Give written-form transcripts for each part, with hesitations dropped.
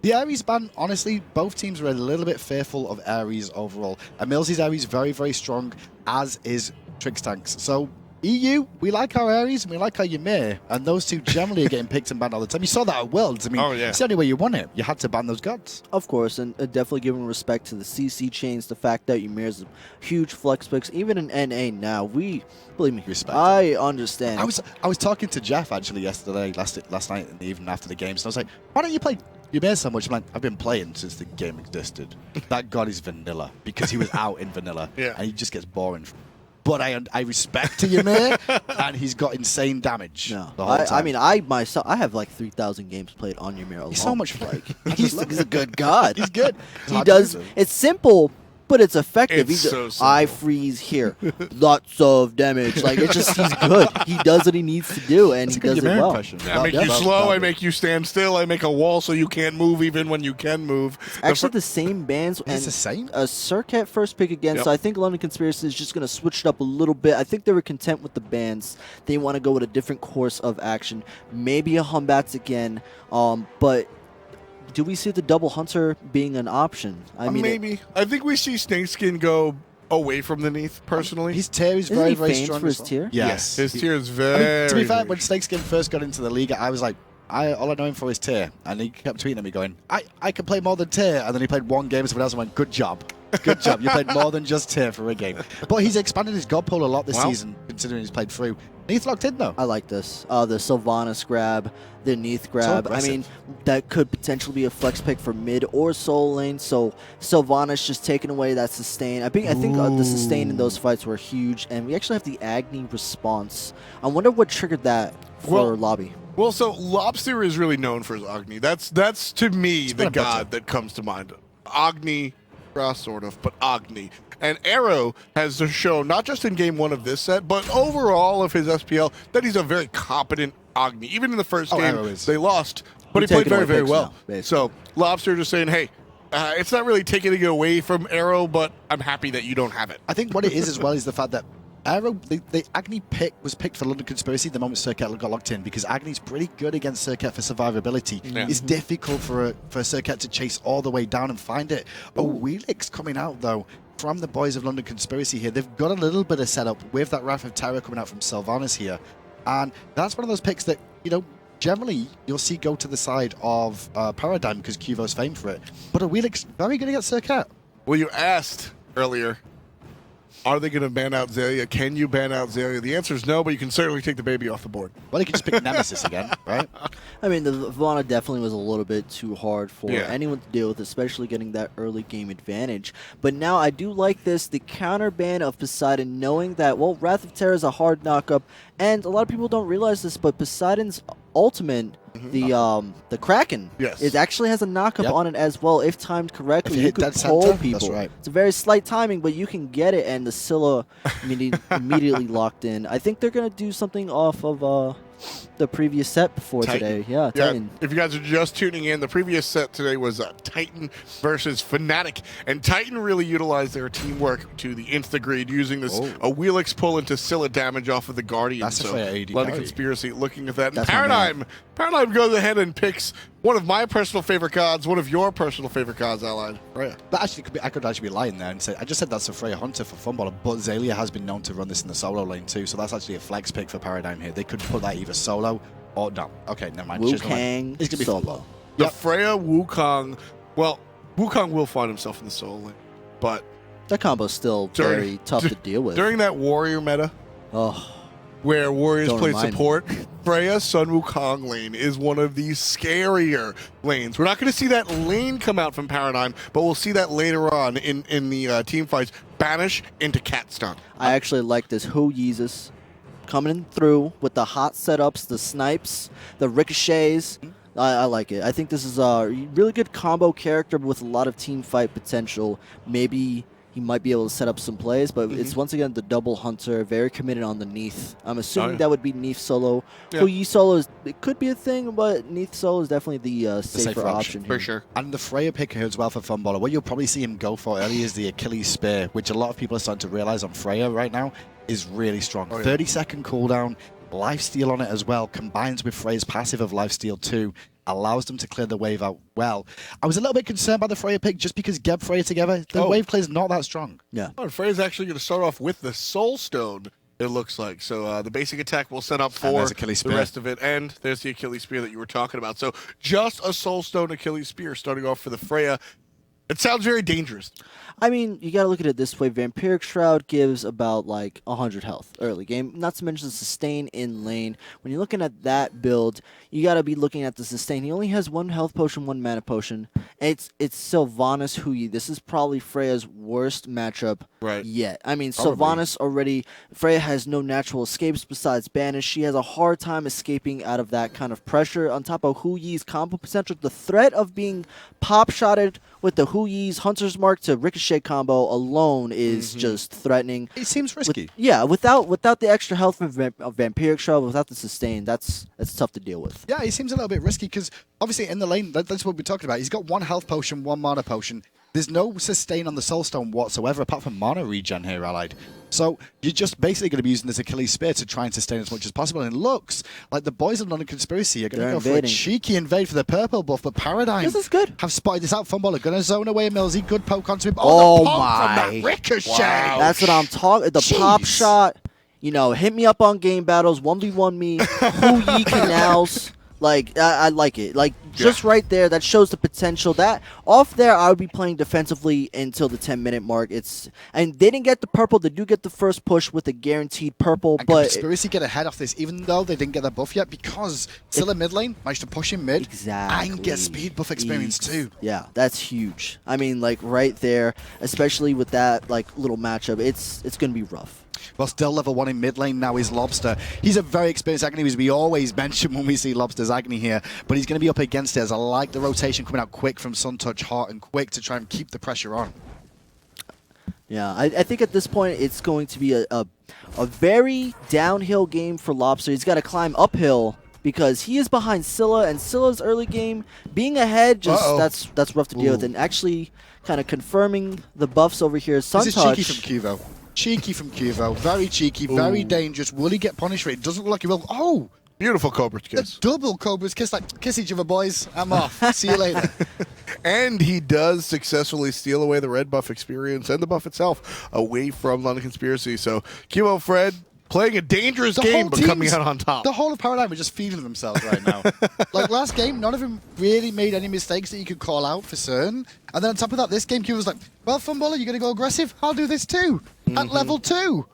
The Ares ban, honestly, both teams were a little bit fearful of Ares overall. And Millsy's Ares very, very strong, as is Trix Tanks. So EU, we like our Ares and we like our Ymir, and those two generally are getting picked and banned all the time. You saw that at Worlds. I mean, it's the only way you won it. You had to ban those gods. Of course, and definitely giving respect to the CC chains, the fact that Ymir's a huge flex picks, even in NA now, we, believe me, I understand. I was talking to Jeff actually yesterday, last night in the evening after the games, and I was like, why don't you play Ymir so much? I'm like, I've been playing since the game existed. That god is vanilla, because he was out in vanilla, and he just gets boring. But I respect Ymir, and he's got insane damage. No, I mean, I have like 3,000 games played on Ymir alone. He's so much fun. Like, he's a good god. He's good. He does. It's simple, but it's effective. It's so simple. I freeze here, lots of damage. Like it's just he's good. He does what he needs to do, and he does it well. I make you slow. I make you stand still. I make a wall so you can't move even when you can move. It's actually the same bands. It's the same. A Circuit first pick again. So I think London Conspiracy is just going to switch it up a little bit. I think they were content with the bans. They want to go with a different course of action. Maybe a Humbats again, but. Do we see the double hunter being an option? I mean, maybe. I think we see Snakeskin go away from the Neath, personally. His tier is very, very strong. For his tier? Yes. His tier is very. To be fair, when Snakeskin first got into the league, I was like, all I know him for is tier. And he kept tweeting at me going, I can play more than tier. And then he played one game, and someone else went, good job. Good job. You played more than just tier for a game. But he's expanded his god pool a lot this season, considering he's played through. Neath locked in, though. I like this. The Sylvanas grab, the Neath grab. I mean, that could potentially be a flex pick for mid or soul lane. So Sylvanas just taking away that sustain. I think the sustain in those fights were huge. And we actually have the Agni response. I wonder what triggered that for Lobby. Well, so Lobster is really known for his Agni. That's to me the god that comes to mind. Agni, sort of, but Agni. And Arrow has shown, not just in game one of this set, but overall of his SPL, that he's a very competent Agni. Even in the first game, they lost, but he played very, very well. So Lobster just saying, hey, it's not really taking it away from Arrow, but I'm happy that you don't have it. I think what it is as well is the fact that Arrow, the Agni pick was picked for London Conspiracy the moment Circuit got locked in, because Agni's pretty good against Circuit for survivability. It's difficult for Circuit to chase all the way down and find it. Wheelix coming out, though, from the boys of London Conspiracy here. They've got a little bit of setup with that Wrath of Terror coming out from Sylvanas here. And that's one of those picks that, generally you'll see go to the side of Paradigm, because Cuvo's famed for it. But a Wheelix very good against Circuit. Well, you asked earlier, are they going to ban out Xayah? Can you ban out Xayah? The answer is no, but you can certainly take the baby off the board. Well, you can just pick Nemesis again, right? I mean, the Vana definitely was a little bit too hard for anyone to deal with, especially getting that early game advantage. But now I do like this, the counter ban of Poseidon, knowing that, well, Wrath of Terror is a hard knockup, and a lot of people don't realize this, but Poseidon's ultimate, the Kraken, it actually has a knockup on it as well. If timed correctly, you can pull people. That's right. It's a very slight timing, but you can get it, and the Scylla immediately locked in. I think they're going to do something off of the previous set before today. Yeah, Titan. If you guys are just tuning in, the previous set today was Titan versus Fnatic, and Titan really utilized their teamwork to the nth degree, using this a Wheelix pull into Scylla damage off of the Guardian. That's so a London Conspiracy looking at that. And Paradigm goes ahead and picks one of my personal favorite gods, one of your personal favorite gods, Allied. Freya. That actually I could actually be lying there and say I just said that's a Freya Hunter for Funballer, but Xayah has been known to run this in the solo lane too, so that's actually a flex pick for Paradigm here. They could put that either solo or no. Okay, never mind. Wukong it's gonna be solo. The Freya Wukong. Well, Wukong will find himself in the solo lane, but that combo's still very tough to deal with. During that warrior meta, where warriors play support, Freya Sun Wukong lane is one of the scarier lanes. We're not going to see that lane come out from Paradigm, but we'll see that later on in the team fights. Banish into cat stun. I actually like this. Who Yeezus coming through with the hot setups, the snipes, the ricochets. I like it. I think this is a really good combo character with a lot of team fight potential. Maybe he might be able to set up some plays, but it's once again the double hunter, very committed on the Neath. I'm assuming that would be Neath solo. Hui solo it could be a thing, but Neath solo is definitely the safer option here. For sure. And the Freya pick here as well for Funballer. What you'll probably see him go for early is the Achilles Spear, which a lot of people are starting to realize on Freya right now is really strong. 30-second cooldown, lifesteal on it as well, combines with Freya's passive of lifesteal too. allows them to clear the wave out well. I was a little bit concerned by the Freya pick just because Geb Freya together, the wave clear is not that strong. Yeah. Oh, Freya's actually going to start off with the Soul Stone, it looks like. So the basic attack will set up for the rest of it. And there's the Achilles Spear that you were talking about. So just a Soul Stone Achilles Spear starting off for the Freya. It sounds very dangerous. I mean, you got to look at it this way. Vampiric Shroud gives about like 100 health early game, not to mention the sustain in lane. When you're looking at that build, you got to be looking at the sustain. He only has 1 health potion, 1 mana potion. It's Sylvanas Hui. This is probably Freya's worst matchup yet. I mean, Sylvanas already, Freya has no natural escapes besides Banish. She has a hard time escaping out of that kind of pressure. On top of Hu Yi's combo potential, the threat of being pop-shotted with the Hu Yi's Hunter's Mark to Ricochet combo alone is just threatening. It seems risky. Without the extra health from Vampiric Shroud, without the sustain, that's tough to deal with. Yeah, he seems a little bit risky because obviously in the lane, that's what we're talking about. He's got 1 health potion, 1 mana potion. There's no sustain on the Soul Stone whatsoever apart from mana regen here, allied. So you're just basically going to be using this Achilles Spear to try and sustain as much as possible. And it looks like the boys of London Conspiracy are going to go for a cheeky invade for the purple buff, but Paradigm this is good. Have spotted this out. Funballer going to zone away Millsy. Good poke onto him. Oh the pop my. from that Ricochet. Wow. That's what I'm talking. The pop shot. You know, hit me up on game battles. 1v1 me. Hu Yi canals. Like, I like it. Like, just right there, that shows the potential. That off there, I would be playing defensively until the 10-minute mark. And they didn't get the purple. They do get the first push with a guaranteed purple. And but Conspiracy get ahead off this, even though they didn't get their buff yet, because still in mid lane, managed to push him mid. Exactly. And get speed buff experience too. Yeah, that's huge. I mean, like, right there, especially with that, like, little matchup, it's going to be rough. Well, still level 1 in mid lane now is Lobster. He's a very experienced Agony, as we always mention when we see Lobster's Agony here, but he's going to be up against it, as I like the rotation coming out quick from Suntouch, hot and quick to try and keep the pressure on. Yeah, I think at this point it's going to be a very downhill game for Lobster. He's got to climb uphill because he is behind Scylla, and Scylla's early game being ahead, that's rough to deal with. And actually kind of confirming the buffs over here. Suntouch. This is cheeky from Cuvo. Cheeky from Cuvo. Very cheeky, very dangerous. Will he get punished for it? Doesn't look like he will. Oh! Beautiful Cobra's kiss. The double Cobra's kiss. Like, kiss each other, boys. I'm off. See you later. And he does successfully steal away the red buff experience and the buff itself away from London Conspiracy. So, Cuvo Fred playing a dangerous game, but coming out on top. The whole of Paradigm are just feeding themselves right now. Like, last game, none of them really made any mistakes that you could call out for certain. And then on top of that, this game, Q was like, well, Funballer, you're going to go aggressive? I'll do this too. At level 2.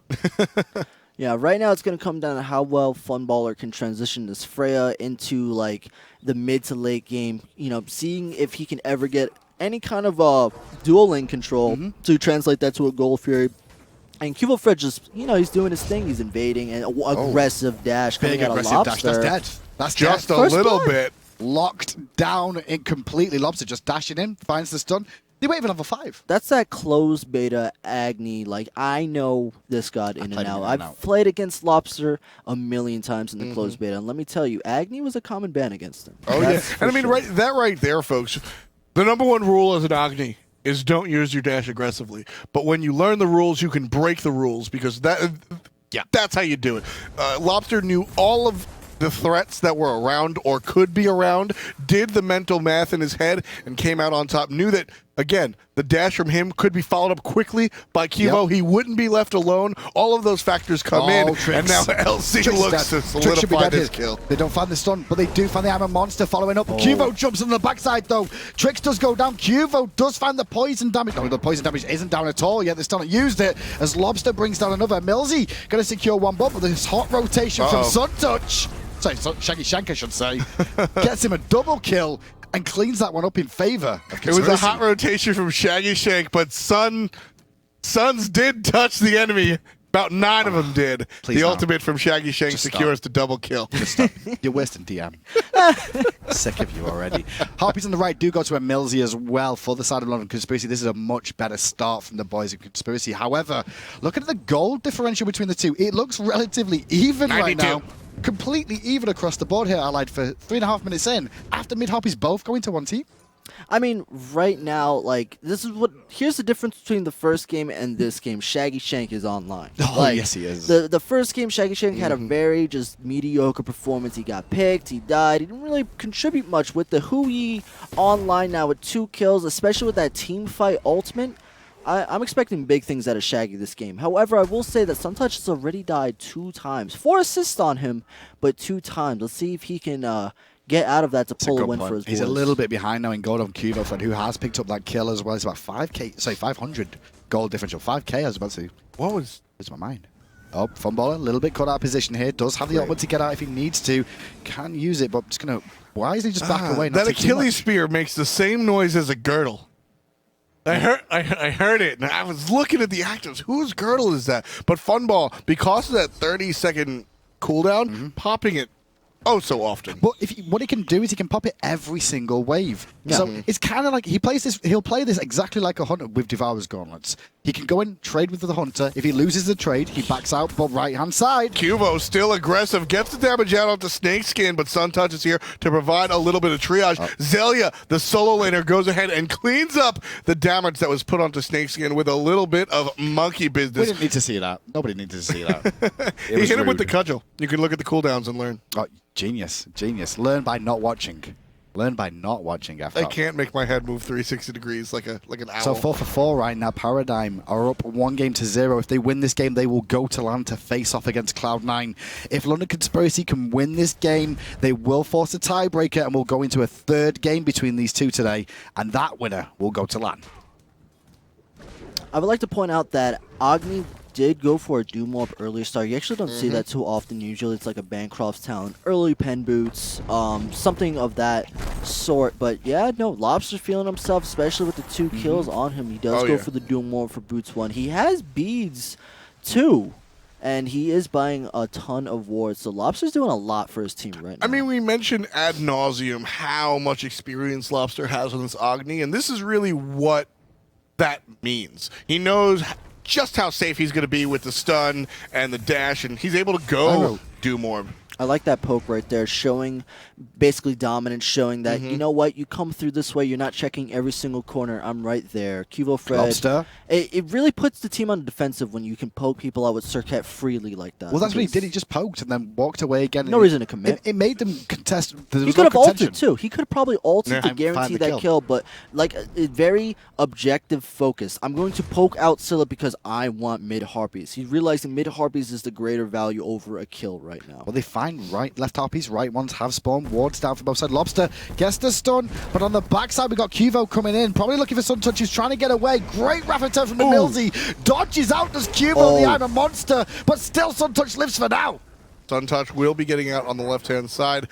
Yeah, right now it's going to come down to how well Funballer can transition this Freya into, like, the mid to late game. You know, seeing if he can ever get any kind of dual lane control to translate that to a Gold Fury. And Cubo Fred just, you know, he's doing his thing. He's invading and aggressive dash coming out of Lobster. Dash. That's dead. That's just dead. a little bit. Locked down completely. Lobster just dashing in, finds the stun. They wait even level 5. That's that closed beta Agni. Like, I know this god in and out. I've played against Lobster a million times in the closed beta. And let me tell you, Agni was a common ban against him. Oh, yeah. And I mean, right there, folks, the #1 rule as an Agni is don't use your dash aggressively. But when you learn the rules, you can break the rules because that's how you do it. Lobster knew all of the threats that were around or could be around, did the mental math in his head, and came out on top. Knew that, again, the dash from him could be followed up quickly by Cubo. He wouldn't be left alone. All of those factors come in, and now LC looks to solidify this kill. They don't find the stun, but they do find the Iron Monster following up. Cubo jumps on the backside, though. Trix does go down. Cubo does find the poison damage. No, the poison damage isn't down at all yet. They still not used it, as Lobster brings down another. Millsy going to secure one buff, but this hot rotation from Suntouch. Sorry, Shaggy Shank, I should say. Gets him a double kill and cleans that one up in favor of Conspiracy. It was a hot rotation from Shaggy Shank, but Suns did touch the enemy. About 9 of them did. The ultimate from Shaggy Shank secures the double kill. Just stop. You're wasting DM. Sick of you already. Harpies on the right do go to a Millsy as well for the side of London Conspiracy. This is a much better start from the boys of Conspiracy. However, look at the gold differential between the two. It looks relatively even 92. right now. Completely even across the board here, allied for 3.5 minutes in. After mid-Harpies both go into one team. I mean, right now, like, here's the difference between the first game and this game. Shaggy Shank is online. Oh, like, yes, he is. The first game, Shaggy Shank had a very just mediocre performance. He got picked, he died, he didn't really contribute much. With the Hui online now with 2 kills, especially with that team fight ultimate, I'm expecting big things out of Shaggy this game. However, I will say that SunTouch has already died 2 times. 4 assists on him, but 2 times. Let's see if he can get out of that to pull a win for his boys. He's a little bit behind now in gold on Cubo, who has picked up that kill as well. It's about 500 gold differential. 5k, I was about to say. What was... Lose my mind. Oh, Funballer, a little bit cut out of position here. Does have the option to get out if he needs to. Can use it, but just going to... Why is he just back away? That Achilles spear makes the same noise as a girdle. I heard it, and I was looking at the actors. Whose girdle is that? But Funball, because of that 30-second cooldown, popping it so often. But what he can do is he can pop it every single wave. Yeah. So it's kind of like he'll play this exactly like a hunter with Devourer's Gauntlets. He can go and trade with the hunter. If he loses the trade, he backs out, but right-hand side. Cubo still aggressive, gets the damage out onto Snakeskin, but SunTouch is here to provide a little bit of triage. Zelia, the solo laner, goes ahead and cleans up the damage that was put onto Snakeskin with a little bit of monkey business. We didn't need to see that. Nobody needed to see that. He hit him with the cudgel. You can look at the cooldowns and learn. Oh, genius. Learn by not watching. Learn by not watching after. I can't make my head move 360 degrees like an owl. So 4 for 4 right now. Paradigm are up 1-0. If they win this game, they will go to LAN to face off against Cloud9. If London Conspiracy can win this game, they will force a tiebreaker and will go into a 3rd game between these two today. And that winner will go to LAN. I would like to point out that Agni did go for a Doom Orb earlier start. You actually don't see that too often. Usually it's like a Bancroft's Talon, early pen boots, something of that sort. But yeah, no, Lobster feeling himself, especially with the 2 kills on him. He does go for the Doom Orb for boots 1. He has beads too, and he is buying a ton of wards. So Lobster's doing a lot for his team right now. I mean, we mentioned ad nauseum how much experience Lobster has on this Agni, and this is really what that means. He knows just how safe he's going to be with the stun and the dash, and he's able to go do more. I like that poke right there, showing basically dominance, showing that, you know what, you come through this way, you're not checking every single corner, I'm right there. Cubo Fred. Lobster. It really puts the team on the defensive when you can poke people out with Circuit freely like that. Well, that's what he did. He just poked and then walked away again. No reason to commit. It made them contest. He could have ulted too. He could have probably ulted to guarantee that kill, but like a very objective focus. I'm going to poke out Scylla because I want mid Harpies. He's realizing mid Harpies is the greater value over a kill right now. Well, they find left Harpies, right ones have spawned. Wards down from both sides. Lobster gets the stun, but on the backside we got Cuvo coming in, probably looking for SunTouch. He's trying to get away. Great rapid turn from the Millsy. Dodges out, does Cuvo, the I'm a monster, but still SunTouch lives for now. SunTouch will be getting out on the left-hand side.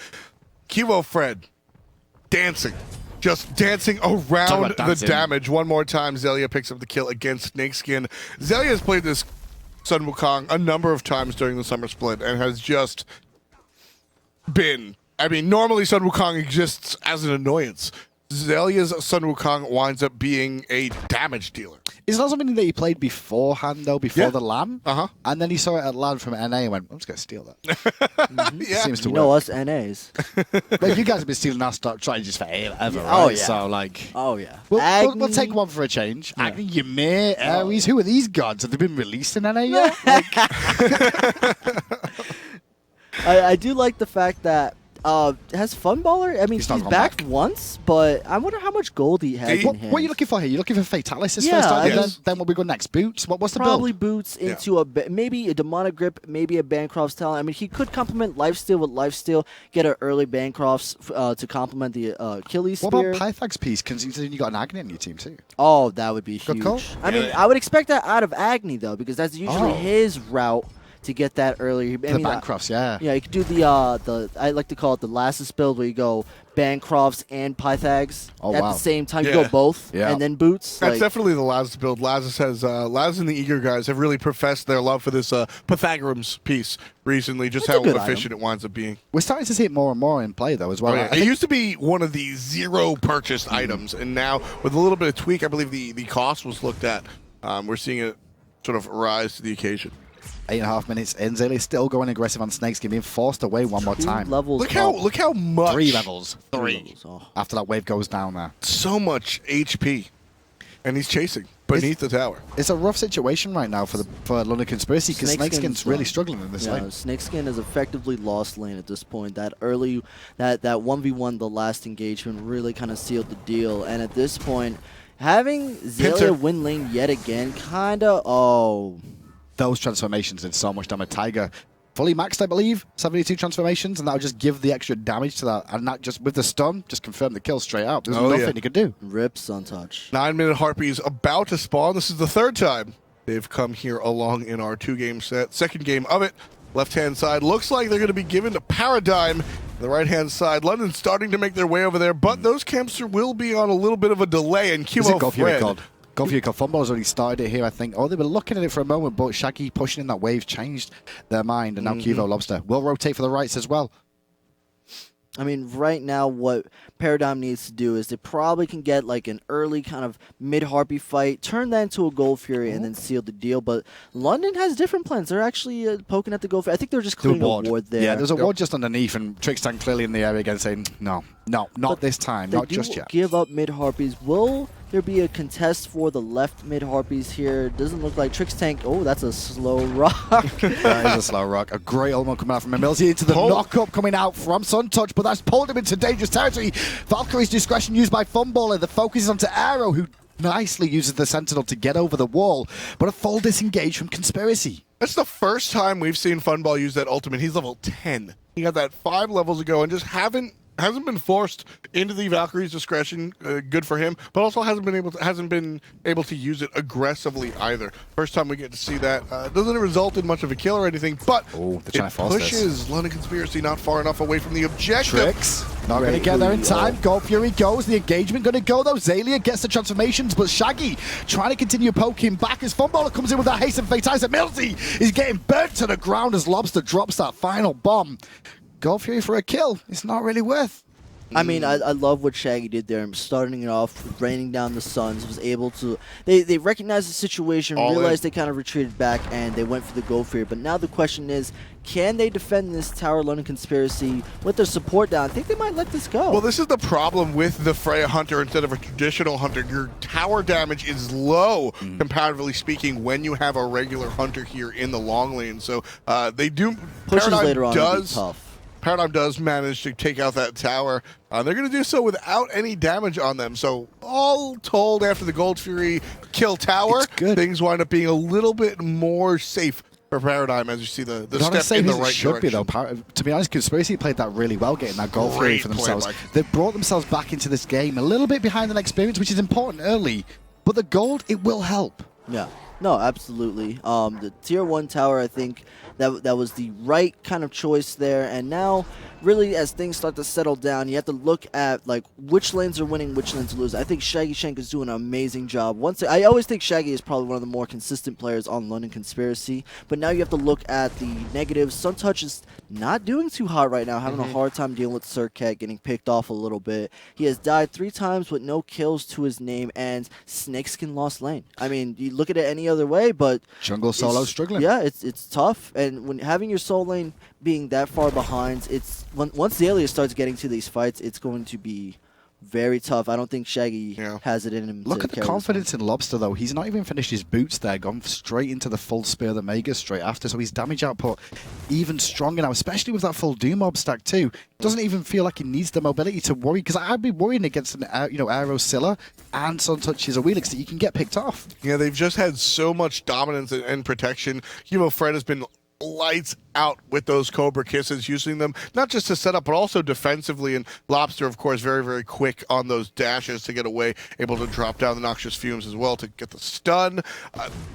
Cuvo Fred dancing. Just dancing around the damage. One more time, Zelia picks up the kill against Snakeskin. Zelia has played this Sun Wukong a number of times during the summer split and has just been... I mean, normally Sun Wukong exists as an annoyance. Zelia's Sun Wukong winds up being a damage dealer. Is that something that he played beforehand, though, before the LAN? Uh-huh. And then he saw it at LAN from NA and went, I'm just going to steal that. Yeah. Seems to You work. know us NAs. Like, you guys have been stealing our strategies for ever, right? Oh, yeah. So, like... Oh, yeah. We'll take one for a change. Yeah. Agni, Ymir, Ares, who are these gods? Have they been released in NA yet? I do like the fact that has Funballer? I mean, he's back once, but I wonder how much gold he has in hand. What are you looking for here? You're looking for Fatalis first, then what we go next? Boots? What's the build? Probably boots into maybe a Demonic Grip, maybe a Bancroft's Talon. I mean, he could complement Lifesteal with Lifesteal, get an early Bancroft's to complement the Achilles Spear. What about Pythag's piece, considering you got an Agni on your team too? Oh, that would be huge. Call. I mean, I would expect that out of Agni, though, because that's usually his route to get that earlier. The Bancrofts, yeah. Yeah, you could do the I like to call it the Lassus build, where you go Bancrofts and Pythags at the same time. You go both, and then boots. That's definitely the Lazarus build. Lazarus has Lazarus and the Eager guys have really professed their love for this Pythagoras piece recently. Just how efficient it winds up being. We're starting to see it more and more in play, though, as well. It used to be one of the zero purchased items, and now with a little bit of tweak, I believe the cost was looked at. We're seeing it sort of rise to the occasion. 8.5 minutes in. Zaylee still going aggressive on Snakeskin, being forced away one more time. Levels Look how much. 3 levels. 3 levels. Oh. After that wave goes down there. So much HP. And he's chasing beneath the tower. It's a rough situation right now for London Conspiracy because Snakeskin's really struggling in this lane. Snakeskin has effectively lost lane at this point. That early, that 1v1, the last engagement, really kind of sealed the deal. And at this point, having Zelia win lane yet again, kind of, Those transformations did so much damage. Tiger fully maxed, I believe, 72 transformations, and that would just give the extra damage to that. And that just, with the stun, just confirm the kill straight out. There's nothing he could do. Rip Suntouch. 9-minute Harpies about to spawn. This is the 3rd time they've come here along in our 2-game set. 2nd game of it. Left-hand side. Looks like they're going to be given to Paradigm. The right-hand side. London's starting to make their way over there, but those camps will be on a little bit of a delay. And QO Fred. Go for your call. Fumble has already started it here, I think. Oh, they were looking at it for a moment, but Shaggy pushing in that wave changed their mind, and now Kivo Lobster will rotate for the rights as well. I mean, right now, what Paradigm needs to do is they probably can get like an early kind of mid-Harpy fight, turn that into a Gold Fury, and then seal the deal. But London has different plans. They're actually poking at the Gold Fury. I think they're just clearing a ward there. Yeah, there's a ward just underneath, and Trickstan clearly in the area again saying, no, not this time, not just yet. Give up mid-Harpies. Will there be a contest for the left mid-Harpies here? Doesn't look like Trix Tank. Oh, that's a slow rock. That is a slow rock. A great ultimate coming out from Emilzy into the knock-up coming out from Suntouch, but that's pulled him into dangerous territory. Valkyrie's discretion used by Funballer. The focus is onto Arrow, who nicely uses the Sentinel to get over the wall, but a full disengage from Conspiracy. That's the first time we've seen Funball use that ultimate. He's level 10. He got that 5 levels ago and just hasn't been forced into the Valkyrie's discretion. Good for him, but also hasn't been able to use it aggressively either. First time we get to see that. Doesn't result in much of a kill or anything, but it pushes London Conspiracy not far enough away from the objective. Tricks not going to get there in time. Gold Fury goes. The engagement going to go though. Zalia gets the transformations, but Shaggy trying to continue poking back as Funballer comes in with that haste and fatalize. Milsey is getting burnt to the ground as Lobster drops that final bomb. Gold Fury for a kill. It's not really worth. I mean, I love what Shaggy did there. Starting it off, raining down the Suns, was able to... They recognized the situation, realized they kind of retreated back, and they went for the Gold Fury. But now the question is, can they defend this Tower London Conspiracy with their support down? I think they might let this go. Well, this is the problem with the Freya Hunter instead of a traditional Hunter. Your tower damage is low, comparatively speaking, when you have a regular Hunter here in the long lane. So they do... Pushes later on will be tough. Paradigm does manage to take out that tower. They're going to do so without any damage on them. So all told, after the Gold Fury kill tower, things wind up being a little bit more safe for Paradigm as you see the step in the right direction. To be honest, Conspiracy played that really well, getting that Gold Fury for themselves. They brought themselves back into this game a little bit behind an experience, which is important early. But the gold, it will help. Yeah. No, absolutely. The Tier 1 tower, I think that was the right kind of choice there. And now, really, as things start to settle down, you have to look at like which lanes are winning, which lanes are losing. I think Shaggy Shank is doing an amazing job. I always think Shaggy is probably one of the more consistent players on London Conspiracy. But now you have to look at the negatives. Suntouch is not doing too hot right now, having a hard time dealing with Surcat, getting picked off a little bit. He has died 3 times with no kills to his name, and Snakeskin lost lane. I mean, you look at it any other way, but jungle solo struggling. Yeah, it's tough, and when having your soul lane being that far behind, it's once Zalia starts getting to these fights, it's going to be very tough. I don't think Shaggy has it in him. Look at the confidence in Lobster, though. He's not even finished his boots there, gone straight into the full Spear of the Mega straight after, so his damage output even stronger now, especially with that full Doom Mob stack too. Doesn't even feel like he needs the mobility to worry, because I'd be worrying against an Aero Scylla and Suntouch is a Wheelix that you can get picked off. Yeah, they've just had so much dominance and protection. Fred has been lights out with those Cobra Kisses, using them not just to set up but also defensively, and Lobster of course very, very quick on those dashes to get away, able to drop down the Noxious Fumes as well to get the stun.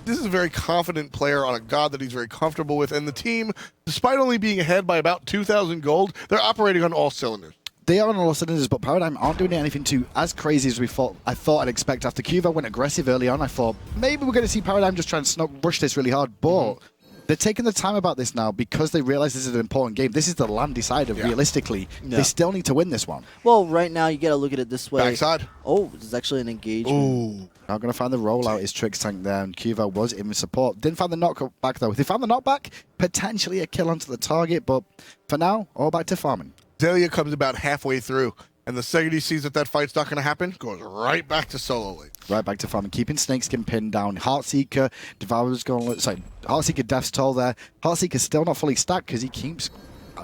This is a very confident player on a god that he's very comfortable with, and the team, despite only being ahead by about 2,000 gold, they're operating on all cylinders. They are on all cylinders, but Paradigm aren't doing anything too as crazy as I thought I'd expect. After Cuvo went aggressive early on, I thought maybe we're going to see Paradigm just try and rush this really hard, but They're taking the time about this now because they realize this is an important game. This is the land decider, realistically. Yeah. They still need to win this one. Well, right now, you got to look at it this way. Backside. Oh, there's actually an engagement. Ooh. Not going to find the rollout is Trix Tank there, and Cuvo was in with support. Didn't find the knockback, though. If they found the knockback, potentially a kill onto the target, but for now, all back to farming. Zelia comes about halfway through, and the second he sees that that fight's not going to happen, goes right back to solo lane. Right back to farming, keeping Snakeskin pinned down. Heartseeker, Devourer's going. Sorry, Heartseeker Death's Toll there. Heartseeker's still not fully stacked because he keeps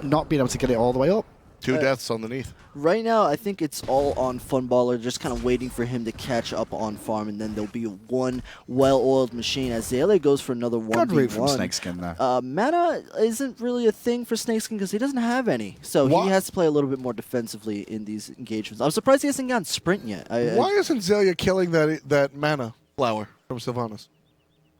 not being able to get it all the way up. 2 deaths underneath. Right now, I think it's all on Funballer, just kind of waiting for him to catch up on farm, and then there'll be one well-oiled machine as Zelia goes for another 1v1. Good route from Snakeskin there. Mana isn't really a thing for Snakeskin because he doesn't have any, so he has to play a little bit more defensively in these engagements. I'm surprised he hasn't gotten sprint yet. Why isn't Zelia killing that mana flower from Sylvanas?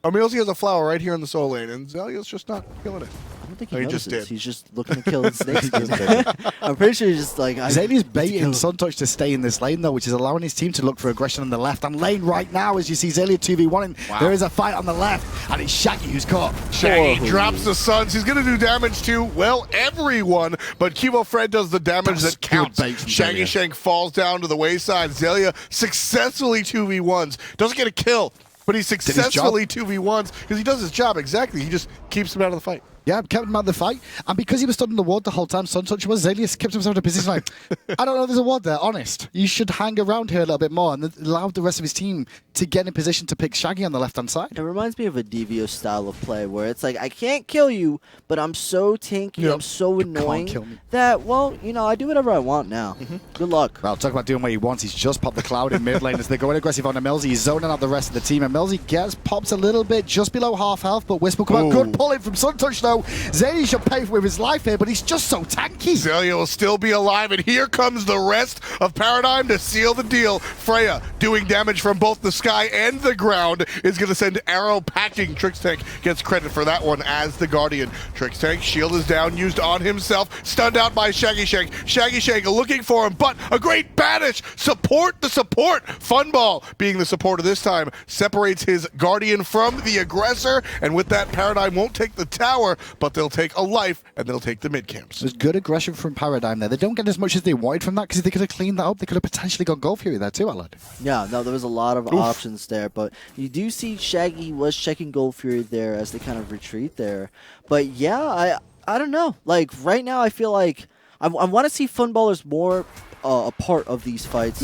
Emilzy has a flower right here in the soul lane, and Zelia's just not killing it. I don't think he He notices. just did. He's just looking to kill Snakeskin. I'm pretty sure he's just like... Zelia's baiting Suntouch to stay in this lane, though, which is allowing his team to look for aggression on the left. And lane right now, as you see Zelia 2v1, and there is a fight on the left, and it's Shaggy who's caught. Shaggy drops the Suns. He's going to do damage to, well, everyone, but Kivo Fred does the damage that counts. Shaggy Shank falls down to the wayside. Zelia successfully 2v1s. Doesn't get a kill, but he successfully 2v1s because he does his job exactly. He just keeps him out of the fight. Yeah, kept him out of the fight. And because he was stood in the ward the whole time, Suntouch was, Zelia kept himself in a position like, I don't know if there's a ward there, honest. You should hang around here a little bit more and allow the rest of his team to get in a position to pick Shaggy on the left-hand side. It reminds me of a Devious style of play where it's like, I can't kill you, but I'm so tanky, I'm so annoying that, well, you know, I do whatever I want now. Good luck. Well, talk about doing what he wants. He's just popped the cloud in mid lane as they're going aggressive on Emilzy. He's zoning out the rest of the team. Emilzy gets popped a little bit, just below half health, but Wisp will come out. Good pull-in from Suntouch, though. Zelia should pay with his life here, but he's just so tanky. Zelia will still be alive, and here comes the rest of Paradigm to seal the deal. Freya, doing damage from both the sky and the ground, is going to send arrow packing. Trix Tank gets credit for that one as the Guardian. Trix Tank, shield is down, used on himself, stunned out by Shaggy Shank. Shaggy Shank looking for him, but a great banish. Support the support. Funball, being the supporter this time, separates his Guardian from the aggressor, and with that, Paradigm won't take the tower, but they'll take a life, and they'll take the mid camps. There's good aggression from Paradigm there. They don't get as much as they wanted from that because if they could have cleaned that up, they could have potentially gone Gold Fury there too, Alad. Yeah, no, there was a lot of options there, but you do see Shaggy was checking Gold Fury there as they kind of retreat there. But yeah, I don't know. Like, right now, I feel like I want to see Funballers more a part of these fights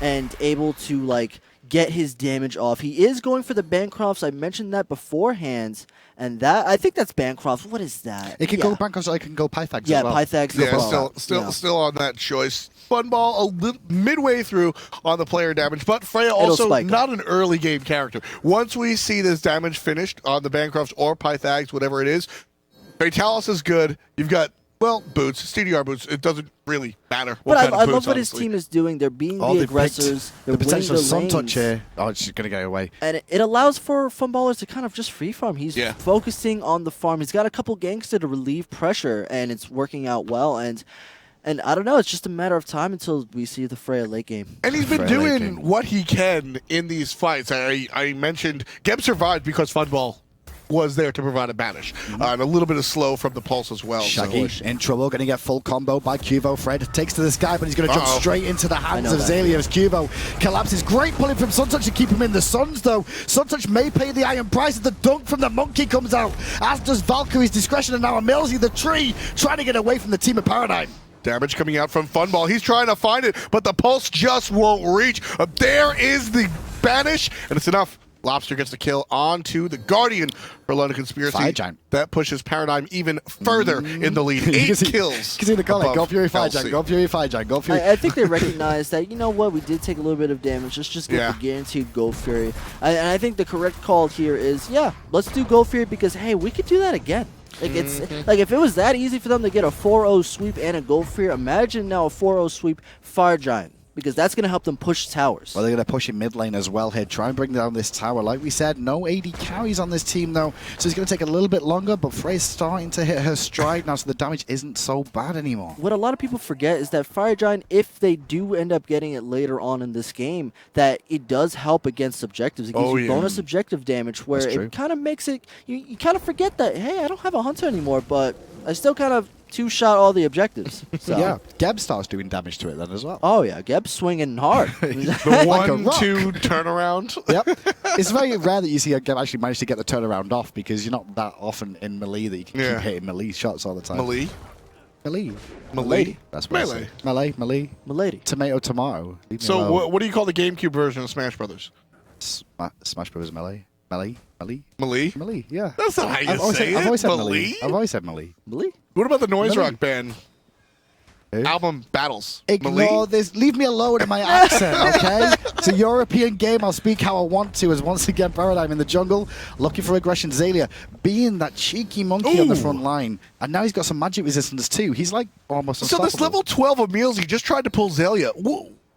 and able to, like, get his damage off. He is going for the Bancrofts. I mentioned that beforehand, and that I think that's Bancroft. What is that? It can go Bancroft, or it can go Pythags yeah, as well. Pythags. Yeah, still on that choice. Funball a little midway through on the player damage, but Freya also not an early game character. Once we see this damage finished on the Bancrofts or Pythags, whatever it is, Fatalis is good. You've got, well, boots, CDR boots. It doesn't really matter what kind of boots, I love what honestly. his team is doing. They're being the aggressors. They're the potential winning the Suntouch here. Oh, it's just going to go away. And it allows for Funballers to kind of just free farm. He's focusing on the farm. He's got a couple gangster to relieve pressure, and it's working out well. And I don't know, it's just a matter of time until we see the Freya late game. And he's been doing what he can in these fights. I mentioned Geb survived because Funball was there to provide a banish. And a little bit of slow from the pulse as well. Shaggy in trouble, going to get full combo by Cuvo. Fred takes to the sky, but he's going to jump straight into the hands of Zelia as Cuvo collapses. Great pulling from Suntouch to keep him in the Suns, though. Suntouch may pay the iron price as the dunk from the monkey comes out, as does Valkyrie's discretion, and now Emilzy, the tree, trying to get away from the team of Paradigm. Damage coming out from Funball. He's trying to find it, but the pulse just won't reach. There is the banish, and it's enough. Lobster gets the kill onto the Guardian for London Conspiracy. Fire Giant. That pushes Paradigm even further in the lead. 8 kills. You can see the comment. Go Fury Fire Giant. Go Fury Fire Giant. Go Fury. I think they recognize that, you know what, we did take a little bit of damage. Let's just get the guaranteed Go Fury. And I think the correct call here is, let's do Go Fury because, hey, we could do that again. Like, it's like if it was that easy for them to get a 4-0 sweep and a Gold Fury, imagine now a 4-0 sweep Fire Giant. because that's going to help them push towers. Well, they're going to push in mid lane as well here. Try and bring down this tower. Like we said, no AD carries on this team, though. So it's going to take a little bit longer, but Frey's starting to hit her stride now, so the damage isn't so bad anymore. What a lot of people forget is that Fire Giant, if they do end up getting it later on in this game, that it does help against objectives. It gives you bonus objective damage, where it kind of makes it, you kind of forget that, hey, I don't have a hunter anymore, but I still kind of two-shot all the objectives. So. Yeah, Geb starts doing damage to it then as well. Oh, yeah, Geb's swinging hard. The Like a 1-2 turnaround. Yep. It's very rare that you see a Geb actually manage to get the turnaround off, because you're not that often in melee that you can keep hitting melee shots all the time. Melee? Melee. Melee? That's what Melee. Melee. Melee. Milady. Tomato, tomato. So what do you call the GameCube version of Smash Brothers? Smash Bros. Melee. Melee. Melee. Melee? Melee, yeah. That's not how you say I've always it. said Melee. I've always said Melee. Melee? What about the noise Melee. rock band Who? album Battles? Ignore Melee? this. Leave me alone in my accent, okay? It's a European game. I'll speak how I want to. As once again, Paradigm in the jungle, looking for aggression. Zalia being that cheeky monkey on the front line. And now he's got some magic resistance too. He's like almost So unstoppable. this level 12 Emils, he just tried to pull Zalia.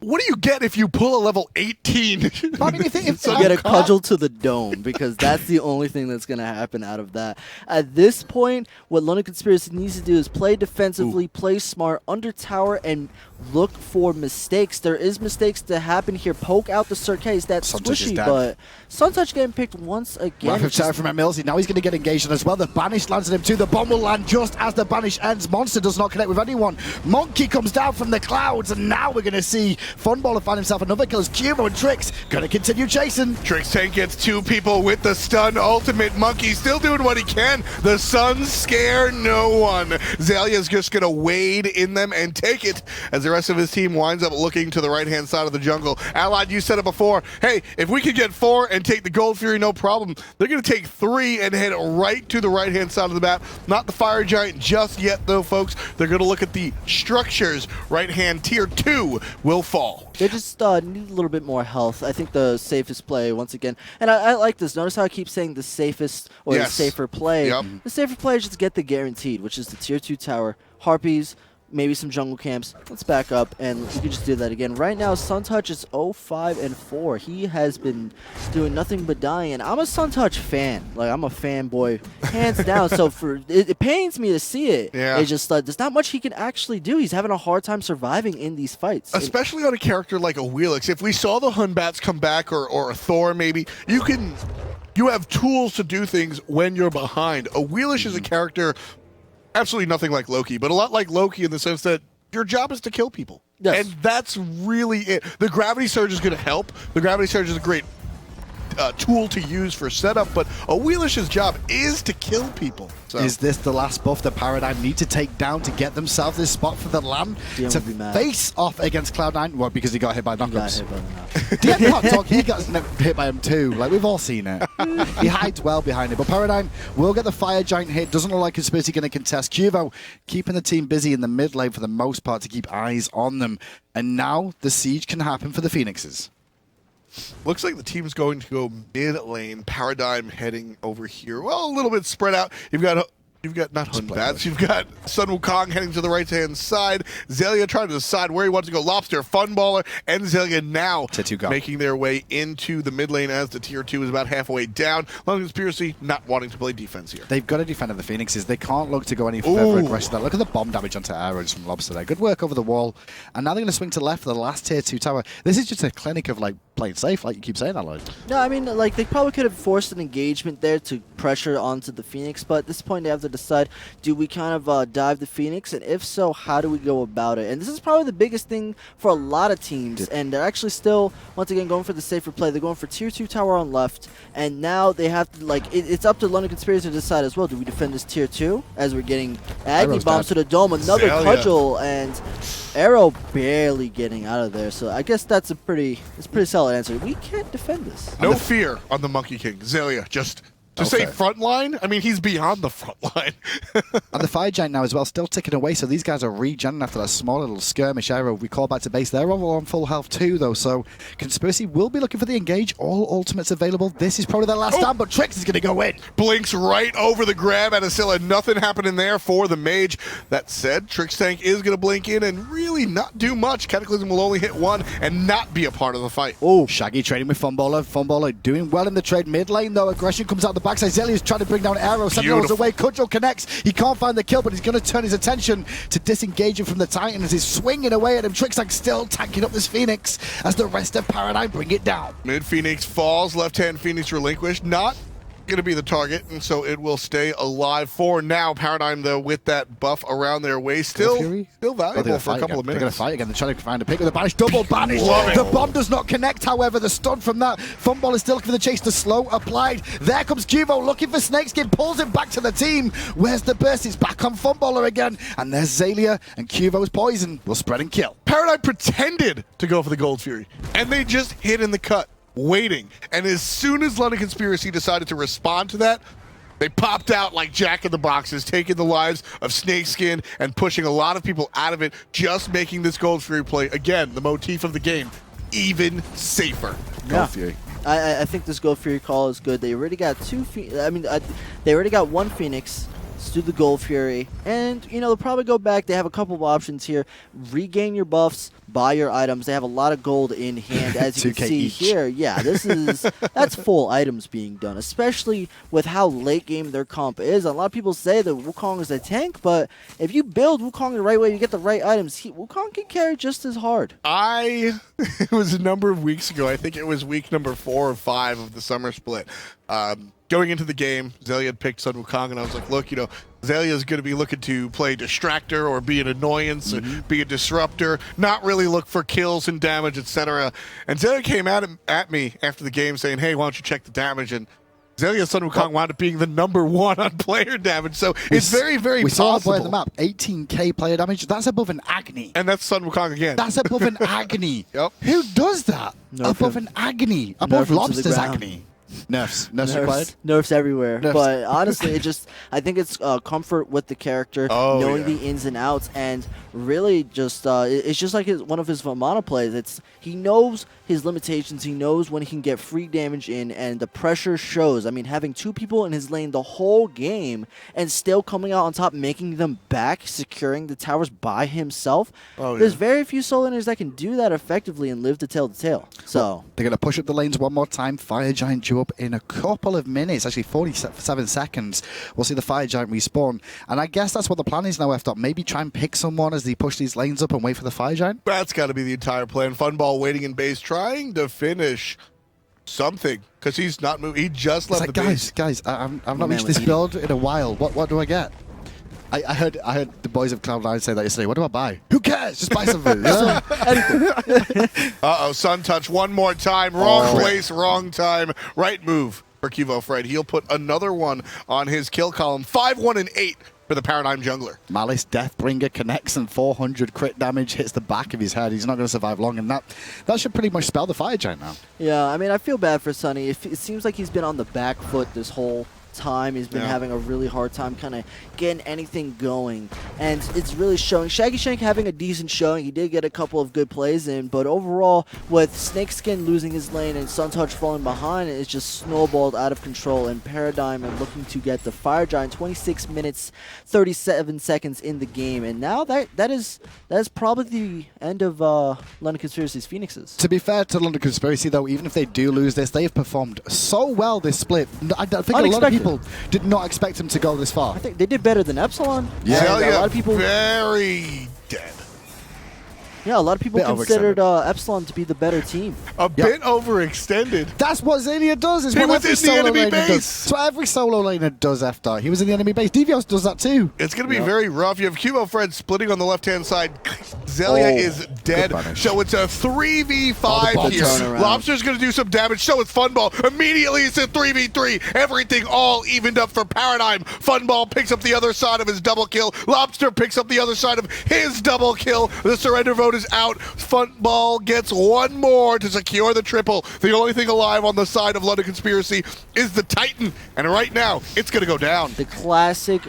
What do you get if you pull a level 18? I mean, if You get a cudgel to the dome, because that's the only thing that's going to happen out of that. At this point, what London Conspiracy needs to do is play defensively, play smart, under tower, and look for mistakes. There is mistakes to happen here. Poke out the Circase. That's Suntouch is squishy, dead. but Suntouch getting picked once again. Rapid It's just- tower from Emilsi. Now he's going to get engaged as well. The Banish lands on him too. The bomb will land just as the Banish ends. Monster does not connect with anyone. Monkey comes down from the clouds, and now we're going to see Funballer find himself another kill as Cubo and Trix going to continue chasing. Trix Tank gets 2 people with the stun ultimate. Monkey still doing what he can. The suns scare no one. Zalia's just going to wade in them and take it as the rest of his team winds up looking to the right-hand side of the jungle. Allied, you said it before. Hey, if we could get 4 and take the Gold Fury, no problem. They're going to take 3 and head right to the right-hand side of the map. Not the Fire Giant just yet, though, folks. They're going to look at the structures. Right-hand tier 2 will fall. They just need a little bit more health. I think the safest play, once again, and I like this. Notice how I keep saying the safest or the safer play. Yep. The safer play is just get the guaranteed, which is the tier 2 tower, Harpies, maybe some jungle camps. Let's back up, and we can just do that again. Right now, Suntouch is 0-5-4. He has been doing nothing but dying, and I'm a Suntouch fan. Like, I'm a fanboy, hands down. So it pains me to see it. Yeah. It's just there's not much he can actually do. He's having a hard time surviving in these fights. Especially on a character like a Wheelix. If we saw the Hunbats come back, or a Thor maybe, you have tools to do things when you're behind. A Wheelish is a character absolutely nothing like Loki, but a lot like Loki in the sense that your job is to kill people. Yes. And that's really it. The Gravity Surge is going to help. The Gravity Surge is a great tool to use for setup, but a Wheelish's job is to kill people. So. Is this the last buff that Paradigm need to take down to get themselves this spot for the LAN DM to would be mad. face off against Cloud9? Well, because he got hit by Got knockups. hit by the knock. DM Hot Dog, he got hit by him too. Like, we've all seen it. He hides well behind it. But Paradigm will get the Fire Giant hit. Doesn't look like Conspiracy going to contest. Cuvo keeping the team busy in the mid lane for the most part to keep eyes on them. And now the siege can happen for the Phoenixes. Looks like the team's going to go mid lane. Paradigm heading over here. Well, a little bit spread out. You've got not Hunbats. You've got Sun Wukong heading to the right-hand side. Zalia trying to decide where he wants to go. Lobster, Funballer, and Zalia now making their way into the mid lane as the tier 2 is about halfway down. London Conspiracy not wanting to play defense here. They've got to defend the Phoenixes. They can't look to go any further aggressive. Look at the bomb damage onto arrows from Lobster there. Good work over the wall. And now they're going to swing to the left for the last tier 2 tower. This is just a clinic of like playing safe, like you keep saying, Allied. No, I mean, like, they probably could have forced an engagement there to pressure onto the Phoenix, but at this point they have to decide, do we kind of dive the Phoenix, and if so, how do we go about it? And this is probably the biggest thing for a lot of teams, and they're actually still, once again, going for the safer play. They're going for tier 2 tower on left, and now they have to, like, it's up to London Conspiracy to decide as well. Do we defend this tier 2 as we're getting Agni bombs to the dome, another cudgel, and Arrow barely getting out of there. So I guess that's a pretty solid answer. We can't defend this. No fear on the Monkey King. Zalia just To say front line, I mean, he's beyond the front line. And the Fire Giant now as well, still ticking away, so these guys are regenerating after that small little skirmish. Aero, we call back to base. They're all on full health too, though, so Conspiracy will be looking for the engage. All ultimates available. This is probably their last stand, but Trix is going to go in. Blinks right over the grab at Asilla. Nothing happening there for the mage. That said, Trix Tank is going to blink in and really not do much. Cataclysm will only hit one and not be a part of the fight. Oh, Shaggy trading with Funballer. Funballer doing well in the trade. Mid lane, though. Aggression comes out the backside. Zelia's trying to bring down Aero. Sentinel's away. Cudgel connects. He can't find the kill, but he's going to turn his attention to disengaging from the Titan as he's swinging away at him. Trixtank still tanking up this Phoenix as the rest of Paradigm bring it down. Mid Phoenix falls. Left hand Phoenix relinquished. Not going to be the target, and so it will stay alive for now. Paradigm, though, with that buff around their waist, still valuable for a couple of minutes. They're going to fight again. They're trying to find a pick with a banish. Double banish. Love The it. bomb does not connect, however. The stun from that. Funball is still looking for the chase. The slow applied. There comes Cuvo looking for Snakeskin. Pulls him back to the team. Where's the burst? It's back on Funballer again. And there's Zalia, and Cuvo's poison will spread and kill. Paradigm pretended to go for the Gold Fury, and they just hid in the cut, waiting. And as soon as London Conspiracy decided to respond to that, they popped out like Jack in the Boxes, taking the lives of Snakeskin and pushing a lot of people out of it, just making this Gold Fury play, again, the motif of the game, even safer. Gold Fury. I think this Gold Fury call is good. They already got they already got one Phoenix. Let's do the Gold Fury, and they'll probably go back. They have a couple of options here. Regain your buffs, buy your items. They have a lot of gold in hand, as you can see each. here. Yeah, that's full items being done, especially with how late game their comp is. A lot of people say that Wukong is a tank, but if you build Wukong the right way, you get the right items. Wukong can carry just as hard. It was a number of weeks ago. I think it was week number 4 or 5 of the summer split. Going into the game, Zelia had picked Sun Wukong, and I was like, look, Zelia is going to be looking to play distractor or be an annoyance, be a disruptor, not really look for kills and damage, etc. And Zelia came at me after the game saying, hey, why don't you check the damage? And Zelia Sun Wukong wound up being the #1 on player damage, so it's very, very we possible. We saw the map, 18k player damage. That's above an Agni. And that's Sun Wukong again. That's above an Agni. Yep. Who does that? Nerf above him. an Agni. Above Nerf him to the Lobster's ground. Agni. Nerfs required. Nerfs everywhere. Nerfs. But honestly, I think it's comfort with the character, knowing the ins and outs, and really just it's just like one of his mono plays. He knows his limitations. He knows when he can get free damage in, and the pressure shows. I mean, having 2 people in his lane the whole game and still coming out on top, making them back, securing the towers by himself. There's very few solo laners that can do that effectively and live to tell the tale. So they're going to push up the lanes one more time. Fire Giant due up in a couple of minutes, actually 47 seconds. We'll see the Fire Giant respawn. And I guess that's what the plan is now, F-Dot. Maybe try and pick someone as they push these lanes up and wait for the Fire Giant. That's got to be the entire plan. Funball waiting in base, trying to finish something, because he's not moving. He just left the base. Guys, I've not reached this build in a while. What do I get? I heard the boys of Cloud9 say that yesterday. What do I buy? Who cares? Just buy something. Uh-oh, Sun Touch one more time. Wrong place, wrong time. Right move for Cuvo Fred. He'll put another one on his kill column. 5-1 and 8 for the Paradigm jungler. Malice Deathbringer connects and 400 crit damage hits the back of his head. He's not going to survive long, and that should pretty much spell the Fire Giant now. Yeah, I mean, I feel bad for Sunny. It seems like he's been on the back foot this whole time. He's been having a really hard time kind of getting anything going, and it's really showing. Shaggy Shank having a decent showing. He did get a couple of good plays in, but overall, with Snakeskin losing his lane and Suntouch falling behind, it's just snowballed out of control, and Paradigm are looking to get the Fire Giant. 26 minutes 37 seconds in the game, and now that is probably the end of London Conspiracy's Phoenixes. To be fair to London Conspiracy, though, even if they do lose this, they have performed so well this split. I think a lot of people did not expect him to go this far. I think they did better than Epsilon. Yeah, a lot of people very dead. Yeah, a lot of people considered Epsilon to be the better team. A bit overextended. That's what Zalia does. It's He what was every in the solo enemy laner base. does. It's what every solo laner does after. He was in the enemy base. Devios does that too. It's going to be very rough. You have Cubo Fred splitting on the left-hand side. Zelia Oh, is dead. punish. So it's a 3v5 the here. turnaround. Lobster's going to do some damage. So it's Funball. Immediately it's a 3v3. Everything all evened up for Paradigm. Funball picks up the other side of his double kill. Lobster picks up the other side of his double kill. The surrender vote is out. Funball gets one more to secure the triple. The only thing alive on the side of London Conspiracy is the Titan. And right now, it's going to go down. The classic,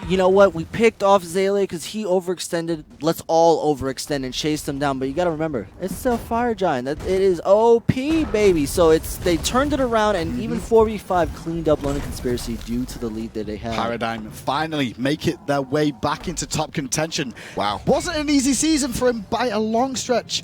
you know what? We picked off Zelia because he overextended. Let's all overextend and chase them down. But you got to remember, it's still Fire Giant. It is OP, baby. So they turned it around, and even 4v5 cleaned up London Conspiracy due to the lead that they had. Paradigm finally make it their way back into top contention. Wow. Wasn't an easy season for him by a long stretch.